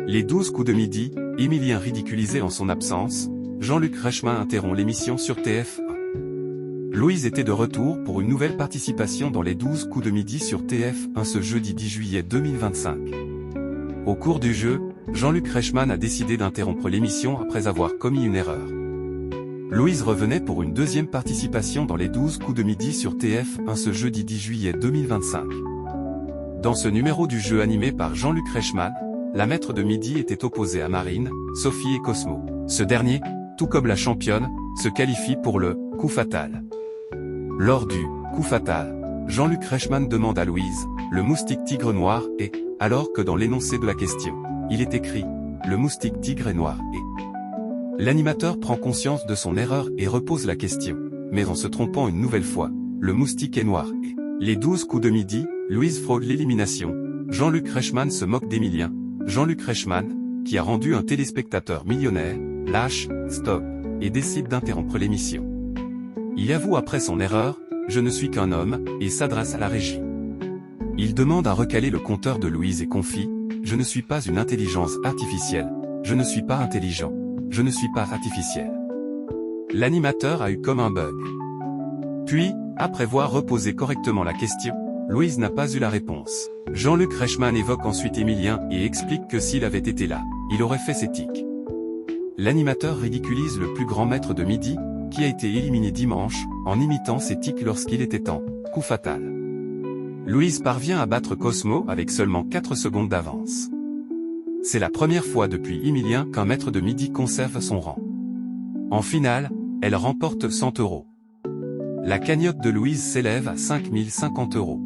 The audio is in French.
Les 12 coups de midi, Émilien ridiculisé en son absence, Jean-Luc Reichmann interrompt l'émission sur TF1. Louise était de retour pour une nouvelle participation dans les 12 coups de midi sur TF1 ce jeudi 10 juillet 2025. Au cours du jeu, Jean-Luc Reichmann a décidé d'interrompre l'émission après avoir commis une erreur. Louise revenait pour une deuxième participation dans les 12 coups de midi sur TF1 ce jeudi 10 juillet 2025. Dans ce numéro du jeu animé par Jean-Luc Reichmann, la maître de midi était opposée à Marine, Sophie et Cosmo. Ce dernier, tout comme la championne, se qualifie pour le « coup fatal ». Lors du « coup fatal », Jean-Luc Reichmann demande à Louise, le moustique tigre noir et, alors que dans l'énoncé de la question, il est écrit, le moustique tigre est noir et. L'animateur prend conscience de son erreur et repose la question, mais en se trompant une nouvelle fois, le moustique est noir et. Les 12 coups de midi, Louise fraude l'élimination, Jean-Luc Reichmann se moque d'Émilien. Jean-Luc Reichmann, qui a rendu un téléspectateur millionnaire, lâche, stop, et décide d'interrompre l'émission. Il avoue après son erreur, je ne suis qu'un homme, et s'adresse à la régie. Il demande à recaler le compteur de Louise et confie, je ne suis pas une intelligence artificielle, je ne suis pas intelligent, je ne suis pas artificiel. L'animateur a eu comme un bug. Puis, après avoir reposé correctement la question, Louise n'a pas eu la réponse. Jean-Luc Reichmann évoque ensuite Émilien et explique que s'il avait été là, il aurait fait ses tics. L'animateur ridiculise le plus grand maître de midi, qui a été éliminé dimanche, en imitant ses tics lorsqu'il était en « coup fatal ». Louise parvient à battre Cosmo avec seulement 4 secondes d'avance. C'est la première fois depuis Émilien qu'un maître de midi conserve son rang. En finale, elle remporte 100 €. La cagnotte de Louise s'élève à 5 050 €.